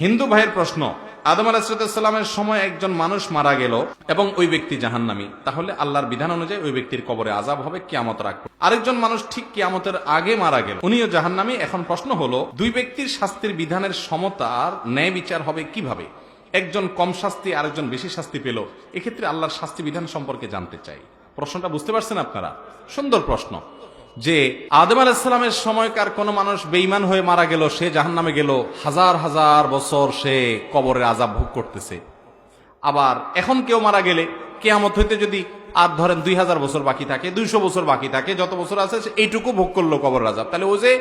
হিন্দু ভাইয়ের প্রশ্ন, আদম আলাইহিস সালামের সময় একজন মানুষ মারা গেল এবং ওই ব্যক্তি জাহান্নামী, তাহলে আল্লাহর বিধান অনুযায়ী ওই ব্যক্তির কবরে আযাব হবে কিয়ামতের আগ পর্যন্ত। আরেকজন মানুষ ঠিক কিয়ামতের আগে মারা গেল, উনিও জাহান্নামী। এখন প্রশ্ন হলো, দুই ব্যক্তির শাস্তির বিধানের সমতার ন্যায় বিচার হবে কিভাবে? একজন কম শাস্তি, আরেকজন বেশি শাস্তি পেল, এক্ষেত্রে আল্লাহর শাস্তি বিধান সম্পর্কে জানতে চাই। প্রশ্নটা বুঝতে পারছেন আপনারা? সুন্দর প্রশ্ন। যে আদম আলাইহিস সালামের সময়কার কোন মানুষ বেঈমান হয়ে মারা গেল, সে জাহান্নামে গেল, হাজার হাজার বছর সে কবরের আযাব ভোগ করতেছে। আবার এখন কেউ মারা গেলে কিয়ামত হইতে যদি আর ধরেন 2000 বছর বাকি থাকে, 200 বছর বাকি থাকে, যত বছর আছে এইটুকু ভোগ করলো কবরের আযাব, তাহলে ও যে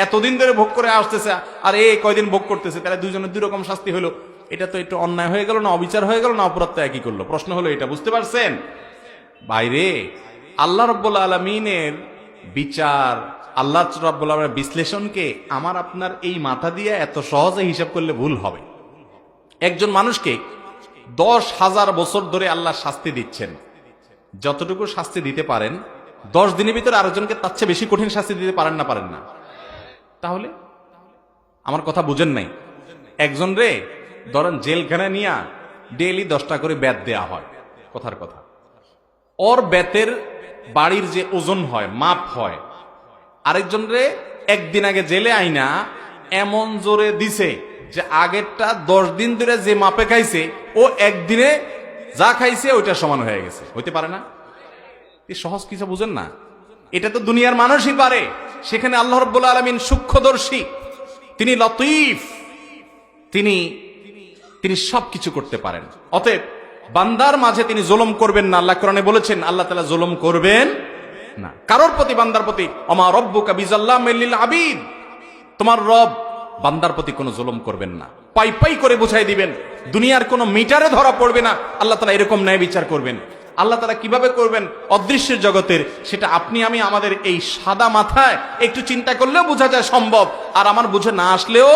এতদিন ধরে ভোগ করে আসতেছে আর এই কয়দিন ভোগ করতেছে, তাহলে দুইজনের দুই রকম শাস্তি হলো। এটা তো একটু অন্যায় হয়ে গেল না? অবিচার হয়ে গেল না? অপরাধ একই করলো। প্রশ্ন হলো এটা, বুঝতে পারছেন? বাইরে আল্লাহ রাব্বুল আলামিনের বিচার, আল্লাহ রাব্বুল আলামিনের বিশ্লেষণকে আমার আপনার এই মাথা দিয়ে এত সহজে হিসাব করলে ভুল হবে। একজন মানুষকে 10,000 বছর ধরে আল্লাহ শাস্তি দিচ্ছেন, যতটুকু শাস্তি দিতে পারেন 10 দিনের ভিতরে আরেকজনকে তার চেয়ে বেশি কঠিন শাস্তি দিতে পারেন না? পারেন না? তাহলে আমার কথা বুঝেন নাই। একজন রে ধরেন জেলখানায় নিয়ে ডেইলি 10টা করে বেত দেয়া হয়, কথার কথা। ওর বেতের বাড়ির যে ওজন হয়, মাপ হয়, আরেকজন রে একদিন আগে জেলে আইনা এমন জোরে দিছে যে আগেরটা 10 দিন ধরে যে মাপে খাইছে ও একদিনে যা খাইছে ওইটা সমান হয়ে গেছে। হইতে পারে না? এই সহজ কিছু বুঝেন না? এটা তো দুনিয়ার মানুষই পারে। সেখানে আল্লাহ রাব্বুল আলামিন সূক্ষ্মদর্শী, তিনি লতীফ, তিনি সবকিছু করতে পারেন। অতএব বান্দার মাঝে তিনি জুলুম করবেন না। আল্লাহ কোরআনে বলেছেন, আল্লাহ তাআলা জুলুম করবেন না কারোর প্রতি, বান্দার প্রতি। ওমা রব্বুকা বিযাল্লামিল লিল আবিদ, তোমার রব বান্দার প্রতি কোনো জুলুম করবেন না। পাই পাই করে বুঝাই দিবেন, দুনিয়ার কোনো মিটারে ধরা পড়বে না। আল্লাহ তাআলা এরকম ন্যায় বিচার করবেন। আল্লাহ তাআলা কিভাবে করবেন অদৃশ্যের জগতের, সেটা আপনি আমি আমাদের এই সাদা মাথায় একটু চিন্তা করলেও বোঝা যায় সম্ভব। আর আমার বুঝে না আসলেও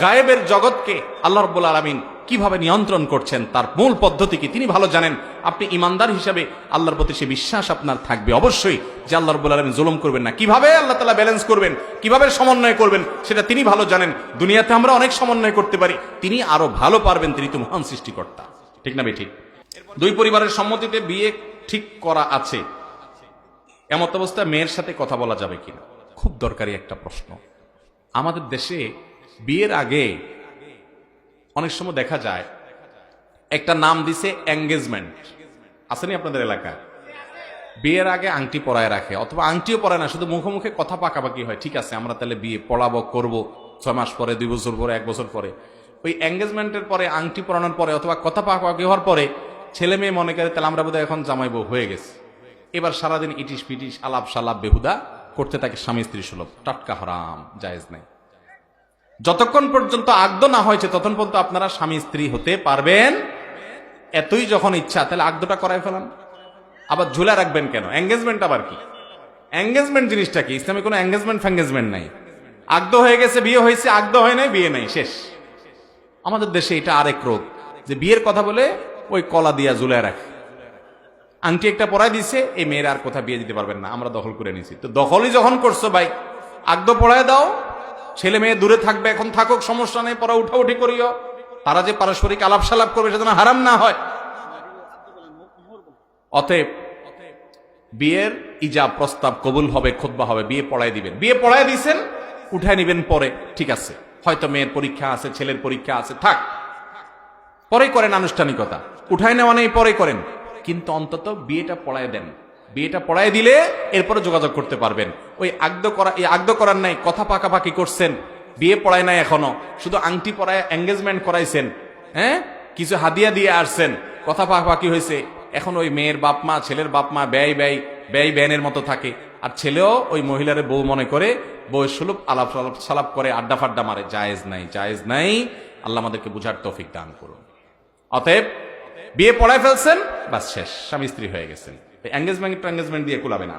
গায়েবের জগৎকে আল্লাহ রাব্বুল আলামিন কিভাবে নিয়ন্ত্রণ করছেন, তার মূল পদ্ধতি কি তিনি ভালো জানেন। আপনি ইমানদার হিসাবে আল্লাহর প্রতি সে বিশ্বাস আপনার থাকবে অবশ্যই যে আল্লাহ রাব্বুল আলামিন জুলুম করবেন না। কিভাবে আল্লাহ তাআলা ব্যালেন্স করবেন, কিভাবে সমন্বয় করবেন, সেটা তিনি ভালো জানেন। দুনিয়াতে আমরা অনেক সমন্বয় করতে পারি, তিনি আরো ভালো পারবেন। তিনি তো মহান সৃষ্টিকর্তা। ঠিক না ঠিক? দুই পরিবারের সম্মতিতে বিয়ে ঠিক করা আছে, এমত অবস্থায় মেয়ের সাথে কথা বলা যাবে কিনা? খুব দরকারি একটা প্রশ্ন। আমাদের দেশে বিয়ের আগে অনেক সময় দেখা যায় একটা নাম দিছে এঙ্গেজমেন্ট। আসেনি আপনাদের এলাকায়? বিয়ের আগে আংটি পরায় রাখে, অথবা আংটিও পরায় না, শুধু মুখে মুখে কথা পাকাপাকি হয়। ঠিক আছে, আমরা তাহলে বিয়ে পড়াবো, করবো 6 মাস পরে, 2 বছর পরে, 1 বছর পরে। ওই এঙ্গেজমেন্টের পরে, আংটি পরানোর পরে অথবা কথা পাকাপাকি হওয়ার পরে ছেলে মেয়ে মনে করে তাহলে আমরা বোধহয় এখন জামাই বউ হয়ে গেছে। এবার সারাদিন ইটিস পিটিস, আলাপ সালাপ বেহুদা করতে থাকে, স্বামী স্ত্রী সুলভ। টাটকা হারাম, জায়েজ নাই। যতক্ষণ পর্যন্ত আগদ না হয়েছে ততক্ষণ পর্যন্ত আপনারা স্বামী স্ত্রী হতে পারবেন। এতই যখন ইচ্ছা তাহলে আগদটা করাই ফেলান। আবার ঝুলা রাখবেন কেন? এঙ্গেজমেন্ট আবার কি? এঙ্গেজমেন্ট জিনিসটা কি? ইসলামে কোনো এঙ্গেজমেন্ট ফ্যাঙ্গেজমেন্ট নাই। আগদ হয়ে গেছে, বিয়ে হয়েছে, আগদ হয় নাই, বিয়ে নাই, শেষ। আমাদের দেশে এটা আরেক রোগ, যে বিয়ের কথা বলে ওই কলা দিয়া ঝুলায় রাখে। আংটি একটা পরাই দিছে, এই মেয়েরা আর কোথাও বিয়ে দিতে পারবেন না, আমরা দখল করে নিছি। তো দখলই যখন করছো ভাই, আগদ পড়ায় দাও। ছেলে মেয়ে দূরে থাকবে, এখন থাকুক, সমস্যা নেই, পরে উঠাউঠি করিও। তারা যে পারস্পরিক আলাপ সালাপ করবে সেটা হারাম না হয়। অতএব বিয়ের ইজাব, প্রস্তাব কবুল হবে, খুতবা হবে, বিয়ে পড়ায় দিবেন। বিয়ে পড়ায় দিছেন, উঠায় নিবেন পরে, ঠিক আছে। হয়তো মেয়ের পরীক্ষা আছে, ছেলের পরীক্ষা আছে, থাক, পরে করেন আনুষ্ঠানিকতা। উঠায় নেওয়া নেই, পরে করেন, কিন্তু অন্তত বিয়েটা পড়ায় দেন। বিয়েটা পড়ায় দিলে এরপরে যোগাযোগ করতে পারবেন। ওই আগদ করার নাই, কথা পাকাপাকি করছেন, বিয়ে পড়ায় নাই, এখনো শুধু আংটি পড়ায় এঙ্গেজমেন্ট করাইছেন, হ্যাঁ, কিছু হাদিয়া দিয়ে আসছেন, কথা পাকাপাকি হয়েছে। এখন ওই মেয়ের বাপ মা, ছেলের বাপ মা ব্যয় ব্যানের মতো থাকে, আর ছেলেও ওই মহিলারে বউ মনে করে, বউয়ের সুলভ আলাপ সালাপ করে, আড্ডা ফাড্ডা মারে। জায়েজ নাই, জায়েজ নাই। আল্লাহ আমাদেরকে বুঝার তৌফিক দান করুন। অতএব বিয়ে পড়ায় ফেলছেন, বাস শেষ, স্বামী স্ত্রী হয়ে গেছেন। এঙ্গেজমেন্ট দিয়ে কুলাবে না।